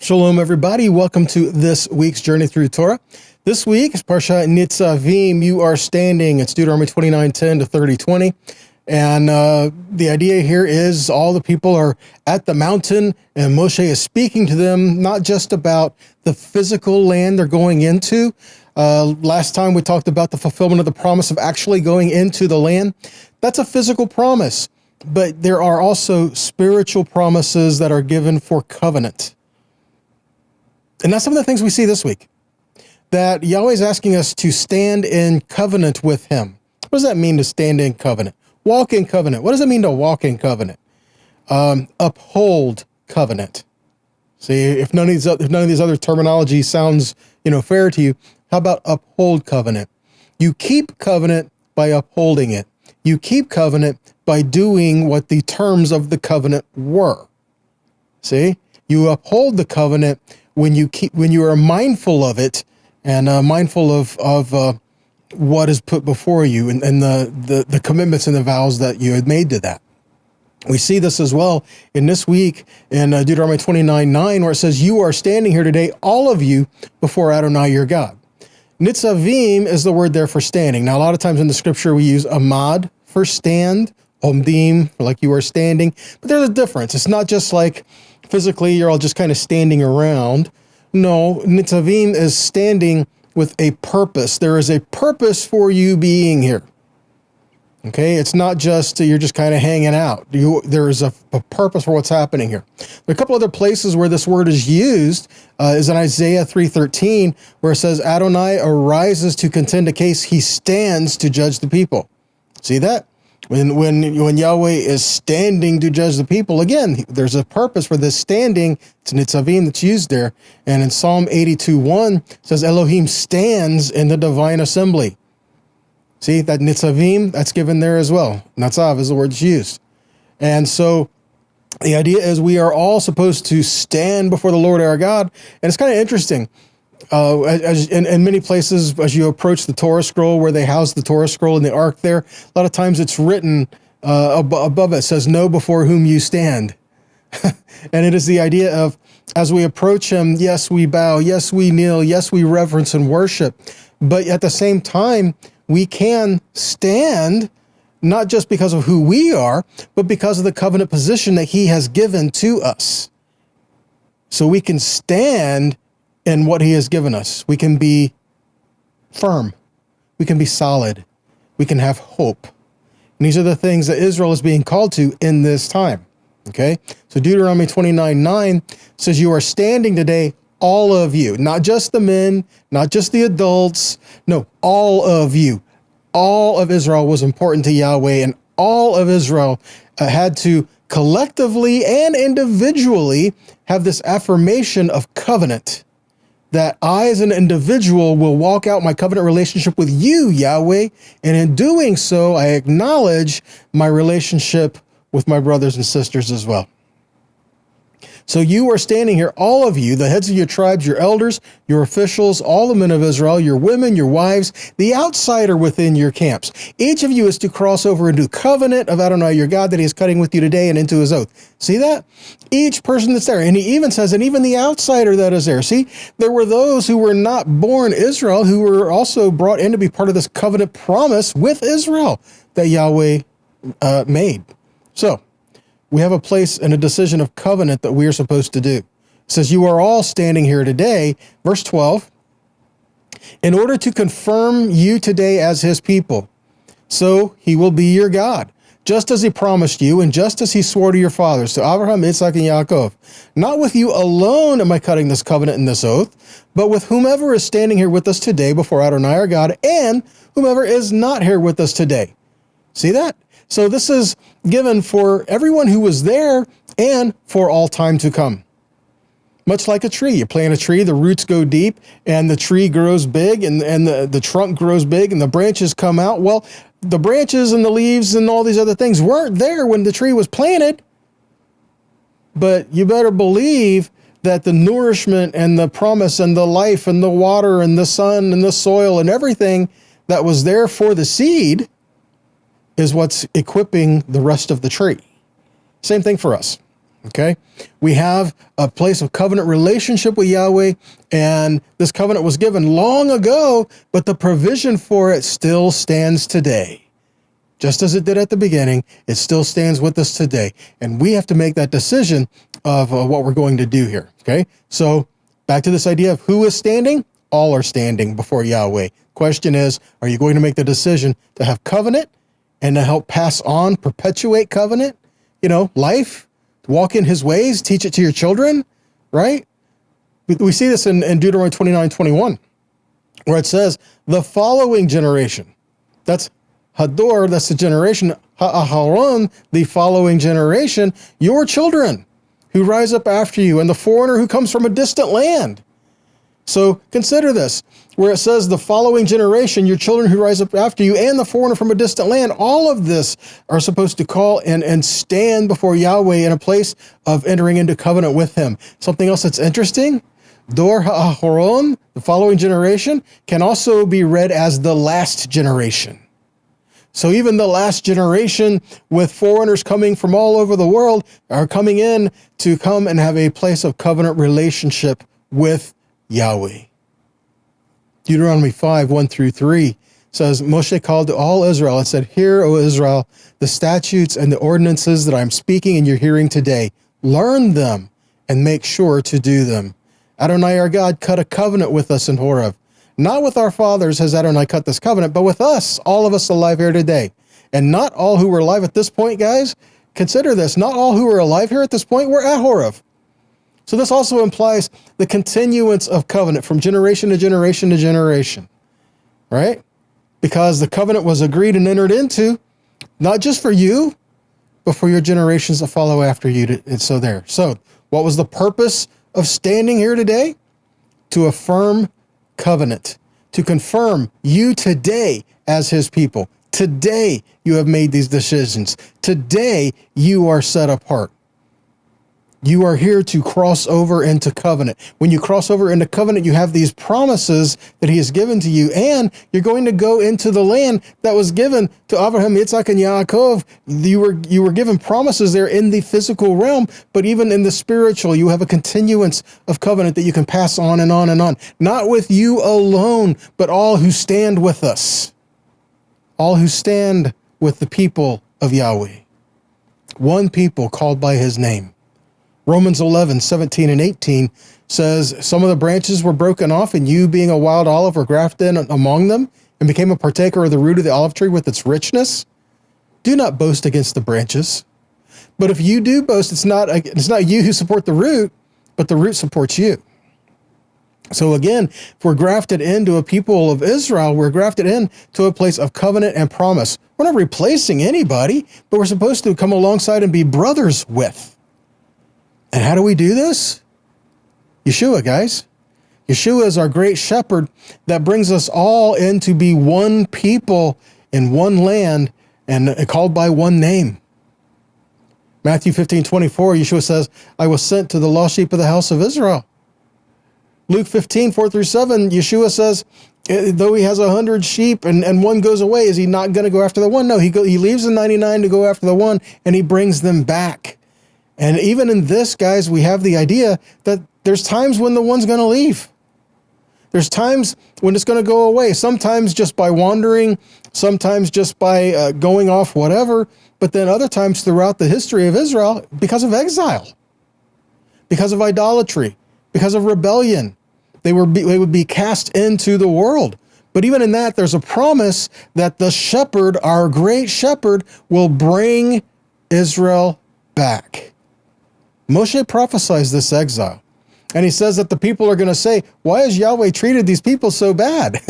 Shalom, everybody. Welcome to this week's Journey Through Torah. This week is Parsha Nitzavim. You are standing. It's Deuteronomy 29:10 to 30:20. And the idea here is all the people are at the mountain, and Moshe is speaking to them, not just about the physical land they're going into. Last time we talked about the fulfillment of the promise of actually going into the land. That's a physical promise, but there are also spiritual promises that are given for covenant. And that's some of the things we see this week, that Yahweh is asking us to stand in covenant with him. What does that mean to stand in covenant? Walk in covenant. What does it mean to walk in covenant? Uphold covenant. See, if none of these other terminology sounds, fair to you, how about uphold covenant? You keep covenant by upholding it. You keep covenant by doing what the terms of the covenant were. See, you uphold the covenant when you are mindful of it and mindful of what is put before you and the commitments and the vows that you had made to that. We see this as well in this week in Deuteronomy 29:9, where it says, "You are standing here today, all of you, before Adonai your God." Nitzavim is the word there for standing. Now, a lot of times in the scripture, we use amad for stand, omdim, for like you are standing, but there's a difference. It's not just like physically you're all just kind of standing around. No, Nitzavim is standing with a purpose. There is a purpose for you being here. Okay, it's not just you're just kind of hanging out. There is a purpose for what's happening here. There are a couple other places where this word is used. Is in Isaiah 3:13, where it says, "Adonai arises to contend a case. He stands to judge the people." See that? When Yahweh is standing to judge the people, again, there's a purpose for this standing. It's Nitzavim that's used there. And in Psalm 82:1, it says, "Elohim stands in the divine assembly." See, that Nitzavim, that's given there as well. Natzav is the word that's used. And so the idea is we are all supposed to stand before the Lord our God. And it's kind of interesting. As in many places, as you approach the Torah scroll, where they house the Torah scroll in the ark there, a lot of times it's written above it, says, "Know before whom you stand." And it is the idea of, as we approach him, yes, we bow, yes, we kneel, yes, we reverence and worship. But at the same time, we can stand, not just because of who we are, but because of the covenant position that he has given to us. So we can stand in what he has given us. We can be firm. We can be solid. We can have hope. And these are the things that Israel is being called to in this time. Okay? So Deuteronomy 29:9 says, "You are standing today, all of you," not just the men, not just the adults. No, all of you. All of Israel was important to Yahweh, and all of Israel had to collectively and individually have this affirmation of covenant, that I as an individual will walk out my covenant relationship with you, Yahweh, and in doing so, I acknowledge my relationship with my brothers and sisters as well. So you are standing here, all of you, the heads of your tribes, your elders, your officials, all the men of Israel, your women, your wives, the outsider within your camps. Each of you is to cross over into the covenant of Adonai your God that he is cutting with you today and into his oath. See that? Each person that's there. And he even says, and even the outsider that is there. See, there were those who were not born Israel who were also brought in to be part of this covenant promise with Israel that Yahweh made. So, we have a place and a decision of covenant that we are supposed to do. It says, "You are all standing here today," verse 12, "in order to confirm you today as his people. So he will be your God, just as he promised you, and just as he swore to your fathers, to Abraham, Isaac, and Yaakov. Not with you alone am I cutting this covenant and this oath, but with whomever is standing here with us today before Adonai our God, and whomever is not here with us today." See that? So this is given for everyone who was there and for all time to come. Much like a tree. You plant a tree, the roots go deep, and the tree grows big, and the trunk grows big, and the branches come out. Well, the branches and the leaves and all these other things weren't there when the tree was planted. But you better believe that the nourishment and the promise and the life and the water and the sun and the soil and everything that was there for the seed is what's equipping the rest of the tree. Same thing for us. Okay? We have a place of covenant relationship with Yahweh, and this covenant was given long ago, but the provision for it still stands today. Just as it did at the beginning, it still stands with us today. And we have to make that decision of what we're going to do here. Okay? So back to this idea of who is standing. All are standing before Yahweh. Question is, are you going to make the decision to have covenant and to help pass on, perpetuate covenant, life, walk in his ways, teach it to your children, right? We see this in Deuteronomy 29:21, where it says, the following generation. That's Hador, that's the generation, Ha'aharon, the following generation, your children who rise up after you, and the foreigner who comes from a distant land. So consider this, where it says the following generation, your children who rise up after you, and the foreigner from a distant land, all of this are supposed to call and stand before Yahweh in a place of entering into covenant with him. Something else that's interesting, Dor Ha'aharon, the following generation, can also be read as the last generation. So even the last generation, with foreigners coming from all over the world, are coming in to come and have a place of covenant relationship with Yahweh. Deuteronomy 5:1-3 says, Moshe called to all Israel and said, hear, O Israel, the statutes and the ordinances that I'm speaking in your hearing today. Learn them and make sure to do them. Adonai our God cut a covenant with us in Horeb. Not with our fathers has Adonai cut this covenant, but with us, all of us alive here today. And not all who were alive at this point, guys, consider this, not all who are alive here at this point were at Horeb. So this also implies the continuance of covenant from generation to generation to generation, right? Because the covenant was agreed and entered into, not just for you, but for your generations that follow after you. So what was the purpose of standing here today? To affirm covenant, to confirm you today as his people. Today you have made these decisions. Today you are set apart. You are here to cross over into covenant. When you cross over into covenant, you have these promises that he has given to you, and you're going to go into the land that was given to Abraham, Yitzhak, and Yaakov. You were given promises there in the physical realm, but even in the spiritual, you have a continuance of covenant that you can pass on and on and on. Not with you alone, but all who stand with us. All who stand with the people of Yahweh. One people called by his name. Romans 11:17-18 says, some of the branches were broken off, and you, being a wild olive, were grafted in among them and became a partaker of the root of the olive tree with its richness. Do not boast against the branches. But if you do boast, it's not you who support the root, but the root supports you. So again, if we're grafted into a people of Israel, we're grafted into a place of covenant and promise. We're not replacing anybody, but we're supposed to come alongside and be brothers with. And how do we do this? Yeshua, guys. Yeshua is our great shepherd that brings us all in to be one people in one land and called by one name. Matthew 15:24, Yeshua says, I was sent to the lost sheep of the house of Israel. Luke 15:4-7, Yeshua says, though he has 100 sheep and one goes away, is he not going to go after the one? No, he leaves the 99 to go after the one, and he brings them back. And even in this, guys, we have the idea that there's times when the one's going to leave. There's times when it's going to go away, sometimes just by wandering, sometimes just by going off whatever, but then other times throughout the history of Israel because of exile, because of idolatry, because of rebellion. They would be cast into the world. But even in that, there's a promise that the shepherd, our great shepherd, will bring Israel back. Moshe prophesies this exile, and he says that the people are going to say, why has Yahweh treated these people so bad?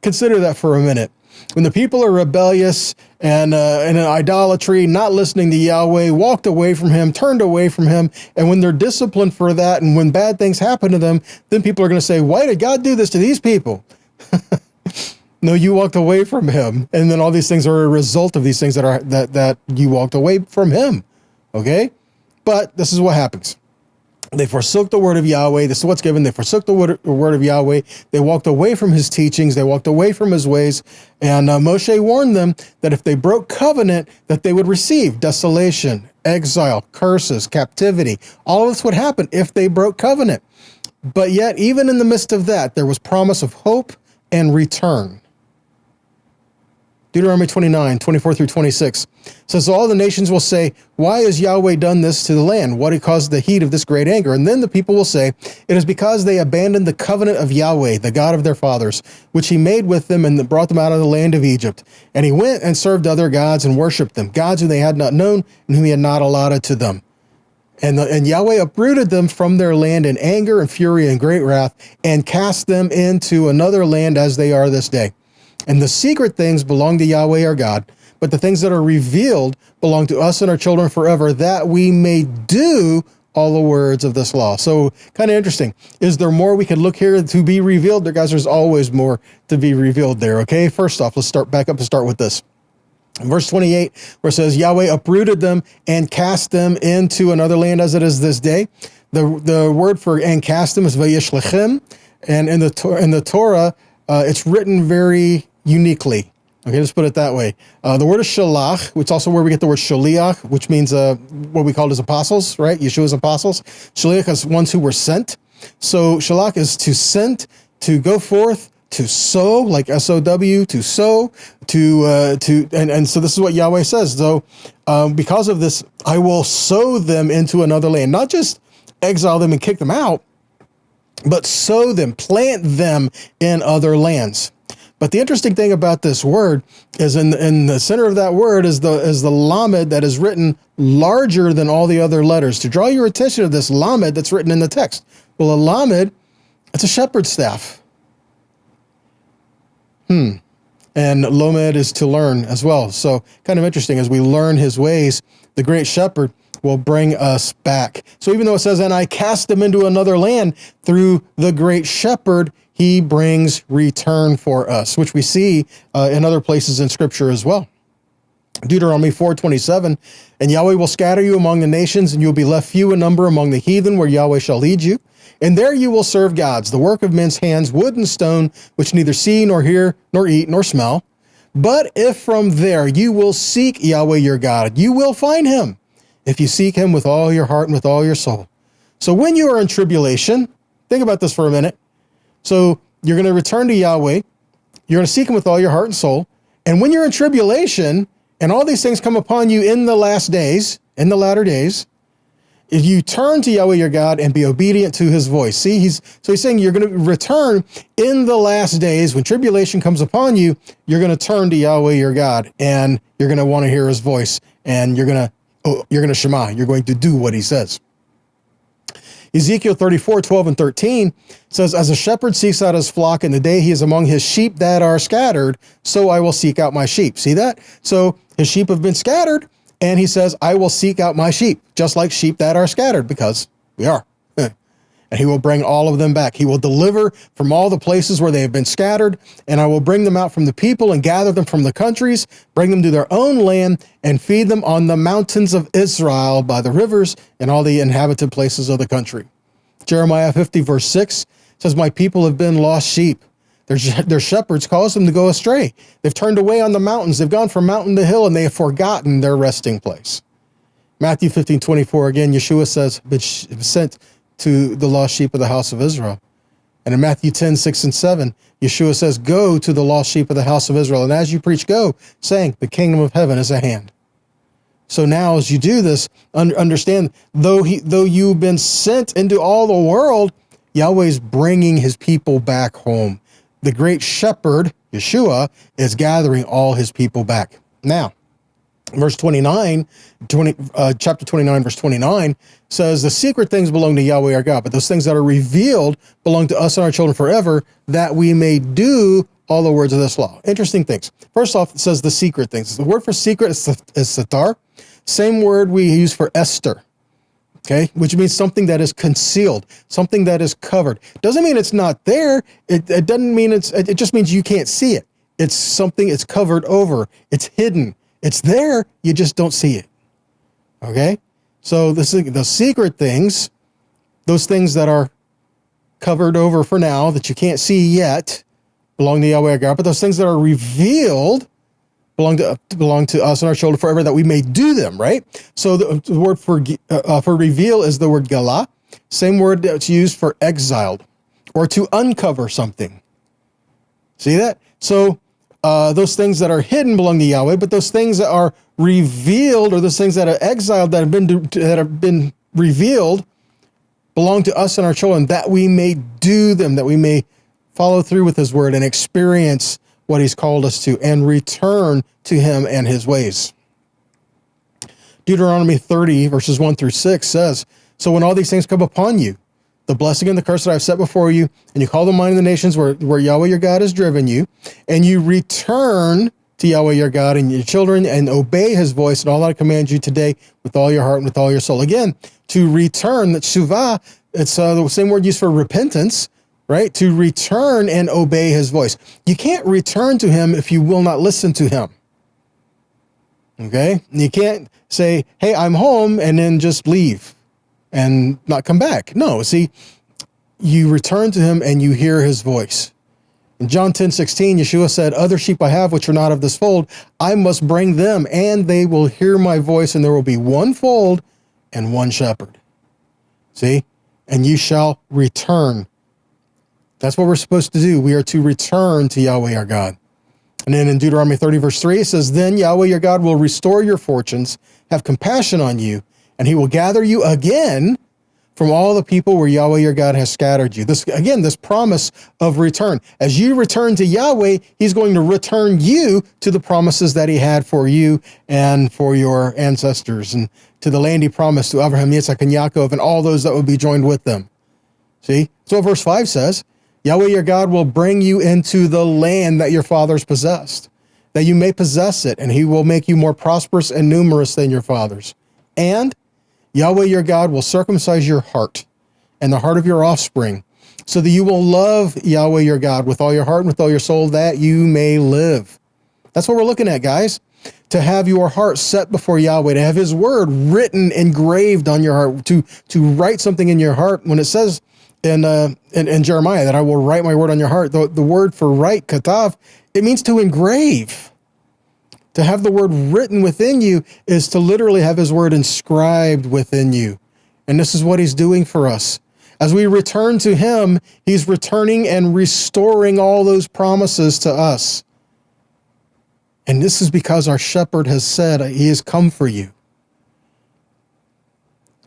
Consider that for a minute. When the people are rebellious and in idolatry, not listening to Yahweh, walked away from him, turned away from him, and when they're disciplined for that and when bad things happen to them, then people are going to say, why did God do this to these people? No, you walked away from him, and then all these things are a result of these things that you walked away from him. Okay? But this is what happens. They forsook the word of Yahweh. This is what's given. They forsook the word of Yahweh. They walked away from his teachings. They walked away from his ways. And Moshe warned them that if they broke covenant, that they would receive desolation, exile, curses, captivity. All of this would happen if they broke covenant. But yet, even in the midst of that, there was promise of hope and return. Deuteronomy 29, 24 through 26 says, all the nations will say, why has Yahweh done this to the land? What caused the heat of this great anger? And then the people will say, it is because they abandoned the covenant of Yahweh, the God of their fathers, which he made with them and brought them out of the land of Egypt. And he went and served other gods and worshipped them, gods whom they had not known and whom he had not allotted to them. And Yahweh uprooted them from their land in anger and fury and great wrath and cast them into another land as they are this day. And the secret things belong to Yahweh our God, but the things that are revealed belong to us and our children forever, that we may do all the words of this law. So kind of interesting. Is there more we could look here to be revealed? There, guys, there's always more to be revealed there, okay? First off, let's start back up and start with this. In verse 28, where it says, Yahweh uprooted them and cast them into another land as it is this day. The word for and cast them is vayishlachem, and in the Torah, it's written very uniquely. Okay, let's put it that way. The word is shalach, which is also where we get the word shaliach, which means what we call as apostles, right? Yeshua's apostles. Shaliach is ones who were sent. So shalach is to send, to go forth, to sow, like S-O-W, to sow, and so this is what Yahweh says. So because of this, I will sow them into another land. Not just exile them and kick them out, but sow them, plant them in other lands. But the interesting thing about this word is in the center of that word is the lamed that is written larger than all the other letters. To draw your attention to this lamed that's written in the text. Well, a lamed, it's a shepherd's staff. And lomed is to learn as well. So kind of interesting, as we learn his ways, the great shepherd will bring us back. So even though it says, and I cast them into another land, through the great shepherd, he brings return for us, which we see in other places in Scripture as well. Deuteronomy 4:27, and Yahweh will scatter you among the nations, and you will be left few in number among the heathen, where Yahweh shall lead you. And there you will serve gods, the work of men's hands, wood and stone, which neither see, nor hear, nor eat, nor smell. But if from there you will seek Yahweh your God, you will find him, if you seek him with all your heart and with all your soul. So when you are in tribulation, think about this for a minute. So you're going to return to Yahweh. You're going to seek him with all your heart and soul. And when you're in tribulation and all these things come upon you in the last days, in the latter days, if you turn to Yahweh your God and be obedient to his voice. See, he's saying you're going to return in the last days. When tribulation comes upon you, you're going to turn to Yahweh your God, and you're going to want to hear his voice, and you're going to shema. You're going to do what he says. Ezekiel 34:12 and 13 says, as a shepherd seeks out his flock in the day he is among his sheep that are scattered, so I will seek out my sheep. See that? So his sheep have been scattered, and he says, I will seek out my sheep, just like sheep that are scattered, because we are. And he will bring all of them back. He will deliver from all the places where they have been scattered, and I will bring them out from the people and gather them from the countries, bring them to their own land, and feed them on the mountains of Israel by the rivers and all the inhabited places of the country. Jeremiah 50 verse 6 says, my people have been lost sheep. Their shepherds caused them to go astray. They've turned away on the mountains. They've gone from mountain to hill, and they have forgotten their resting place. Matthew 15:24, again, Yeshua says, been sent to the lost sheep of the house of Israel. And in Matthew 10:6 and 7, Yeshua says, go to the lost sheep of the house of Israel. And as you preach, go, saying, the kingdom of heaven is at hand. So now as you do this, understand, though you've been sent into all the world, Yahweh's bringing his people back home. The great shepherd, Yeshua, is gathering all his people back. Now, verse 29, chapter 29, verse 29 says, the secret things belong to Yahweh our God, but those things that are revealed belong to us and our children forever, that we may do all the words of this law. Interesting things. First off, it says the secret things. The word for secret is satar. Same word we use for Esther. Okay, which means something that is concealed, something that is covered. Doesn't mean it's not there. It doesn't mean it just means you can't see it. It's something, it's covered over, it's hidden. It's there, you just don't see it. Okay? So the secret things Those things that are covered over for now, that you can't see yet, belong to Yahweh our God, but those things that are revealed belong to us and our children forever, that we may do them, right? So the word for reveal is the word galah, same word that's used for exiled or to uncover something. See that? So those things that are hidden belong to Yahweh, but those things that are revealed, or those things that are exiled, that have been revealed, belong to us and our children, that we may do them, that we may follow through with his word and experience what he's called us to, and return to him and his ways. Deuteronomy 30, verses 1 through 6 says, so when all these things come upon you, the blessing and the curse that I've set before you, and you call to mind the nations where Yahweh your God has driven you, and you return to Yahweh your God and your children, and obey his voice and all that I command you today with all your heart and with all your soul. Again, to return, that shuvah, it's the same word used for repentance, right? To return and obey his voice. You can't return to him if you will not listen to him. Okay? You can't say, hey, I'm home, and then just leave and not come back. No, see, you return to him and you hear his voice. In John 10:16, Yeshua said, other sheep I have which are not of this fold, I must bring them, and they will hear my voice, and there will be one fold and one shepherd. See? And you shall return. That's what we're supposed to do. We are to return to Yahweh our God. And then in Deuteronomy 30, verse 3, it says, then Yahweh your God will restore your fortunes, have compassion on you, and he will gather you again from all the people where Yahweh your God has scattered you. This promise of return. As you return to Yahweh, he's going to return you to the promises that he had for you and for your ancestors, and to the land he promised to Abraham, Yitzhak, and Yaakov, and all those that would be joined with them. See? So verse 5 says, Yahweh your God will bring you into the land that your fathers possessed, that you may possess it, and he will make you more prosperous and numerous than your fathers. And Yahweh your God will circumcise your heart and the heart of your offspring, so that you will love Yahweh your God with all your heart and with all your soul, that you may live. That's what we're looking at, guys. To have your heart set before Yahweh, to have his word written, engraved on your heart, to write something in your heart. When it says in Jeremiah that I will write my word on your heart, the word for write, katav, it means to engrave. To have the word written within you is to literally have his word inscribed within you. And this is what he's doing for us. As we return to him, he's returning and restoring all those promises to us. And this is because our shepherd has said he has come for you.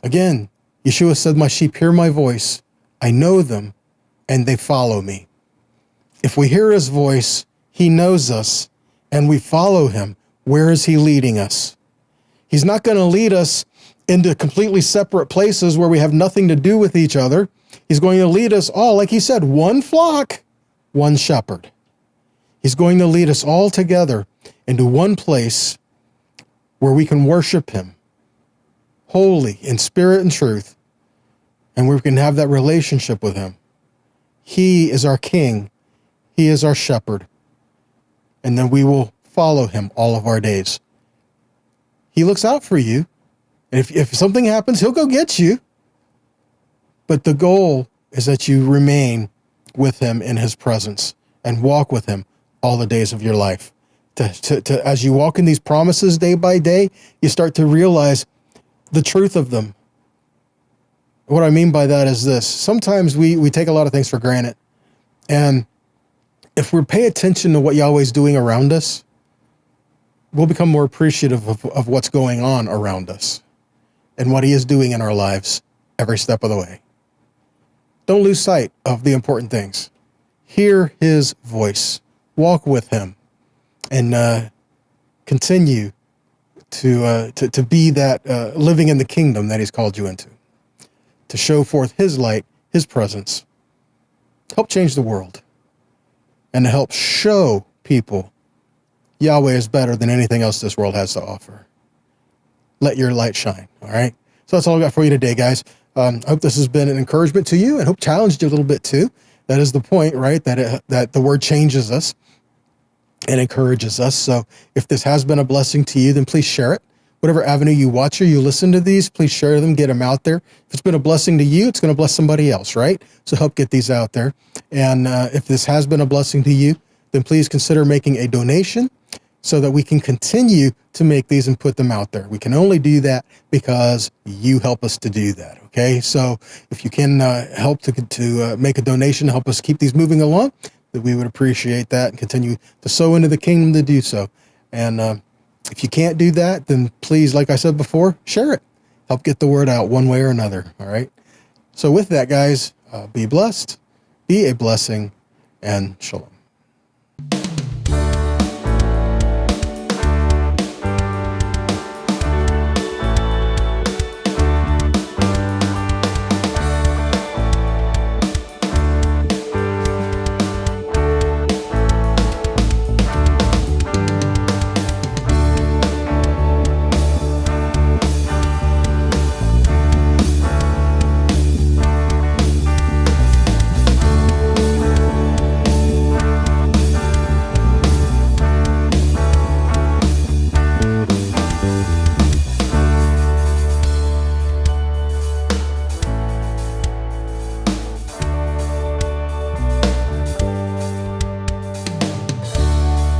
Again, Yeshua said, my sheep hear my voice. I know them, and they follow me. If we hear his voice, he knows us, and we follow him. Where is he leading us? He's not going to lead us into completely separate places where we have nothing to do with each other. He's going to lead us all, like he said, one flock, one shepherd. He's going to lead us all together into one place where we can worship him wholly in spirit and truth, and we can have that relationship with him. He is our king. He is our shepherd. And then we will follow him all of our days. He looks out for you. And if something happens, he'll go get you. But the goal is that you remain with him in his presence and walk with him all the days of your life. As you walk in these promises day by day, you start to realize the truth of them. What I mean by that is this. Sometimes we take a lot of things for granted. And if we pay attention to what Yahweh's doing around us, we'll become more appreciative of what's going on around us and what he is doing in our lives every step of the way. Don't lose sight of the important things. Hear his voice. Walk with him. And continue to be that living in the kingdom that he's called you into. To show forth his light, his presence. Help change the world. And to help show people Yahweh is better than anything else this world has to offer. Let your light shine, all right? So that's all I got for you today, guys. I hope this has been an encouragement to you and hope challenged you a little bit too. That is the point, right? That the word changes us and encourages us. So if this has been a blessing to you, then please share it whatever avenue you watch or you listen to these, please share them, get them out there. If it's been a blessing to you, it's going to bless somebody else, right? So help get these out there. And if this has been a blessing to you, then please consider making a donation so that we can continue to make these and put them out there. We can only do that because you help us to do that, okay? So if you can help to make a donation, help us keep these moving along, that we would appreciate that and continue to sow into the kingdom to do so. And if you can't do that, then please, like I said before, share it. Help get the word out one way or another, all right? So with that, guys, be blessed, be a blessing, and shalom.